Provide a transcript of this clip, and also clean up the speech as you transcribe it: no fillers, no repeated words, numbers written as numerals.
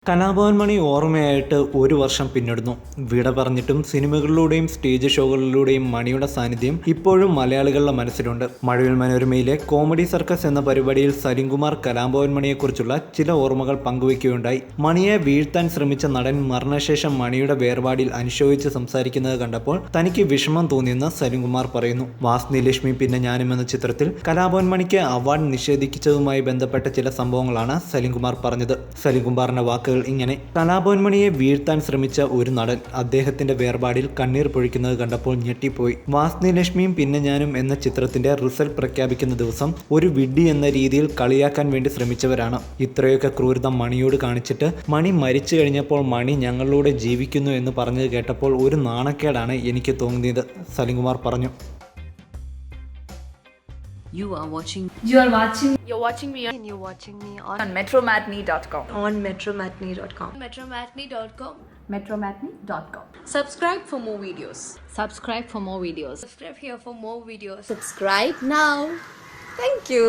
കലാഭവൻ മണി ഓർമ്മയായിട്ട് ഒരു വർഷം പിന്നിടുന്നു. വിട പറഞ്ഞിട്ടും സിനിമകളിലൂടെയും സ്റ്റേജ് ഷോകളിലൂടെയും മണിയുടെ സാന്നിധ്യം ഇപ്പോഴും മലയാളികളുടെ മനസ്സിലുണ്ട്. മഴവിൽ മനോരമയിലെ കോമഡി സർക്കസ് എന്ന പരിപാടിയിൽ സലിംകുമാർ കലാഭവൻ മണിയെക്കുറിച്ചുള്ള ചില ഓർമ്മകൾ പങ്കുവയ്ക്കുകയുണ്ടായി. മണിയെ വീഴ്ത്താൻ ശ്രമിച്ച നടൻ മരണശേഷം മണിയുടെ വേർപാടിൽ അനുശോചിച്ച് സംസാരിക്കുന്നത് കണ്ടപ്പോൾ തനിക്ക് വിഷമം തോന്നിയെന്ന് സലിംകുമാർ പറയുന്നു. വാസ്നി ലക്ഷ്മി പിന്നെ ഞാനും എന്ന ചിത്രത്തിൽ കലാഭവൻ മണിക്ക് അവാർഡ് നിഷേധിച്ചതുമായി ബന്ധപ്പെട്ട ചില സംഭവങ്ങളാണ് സലിംകുമാർ പറഞ്ഞത്. സലിംകുമാറിന്റെ വാക്കുകൾ ഇങ്ങനെ: കലാഭവൻ മണിയെ വീഴ്ത്താൻ ശ്രമിച്ച ഒരു നടൻ അദ്ദേഹത്തിന്റെ വേർപാടിൽ കണ്ണീർ പൊഴിക്കുന്നത് കണ്ടപ്പോൾ ഞെട്ടിപ്പോയി. വാസ്നി ലക്ഷ്മിയും പിന്നെ ഞാനും എന്ന ചിത്രത്തിന്റെ റിസൾട്ട് പ്രഖ്യാപിക്കുന്ന ദിവസം ഒരു വിഡ്ഢി എന്ന രീതിയിൽ കളിയാക്കാൻ വേണ്ടി ശ്രമിച്ചവരാണ്. ഇത്രയൊക്കെ ക്രൂരത മണിയോട് കാണിച്ചിട്ട് മണി മരിച്ചു കഴിഞ്ഞപ്പോൾ മണി ഞങ്ങളിലൂടെ ജീവിക്കുന്നു എന്ന് പറഞ്ഞത് കേട്ടപ്പോൾ ഒരു നാണക്കേടാണ് എനിക്ക് തോന്നിയത്, സലിംകുമാർ പറഞ്ഞു. You're watching me on metromatney.com. on metromatney.com. metromatney.com. Subscribe for more videos. Subscribe for more videos. Subscribe here for more videos. Subscribe now. Thank you.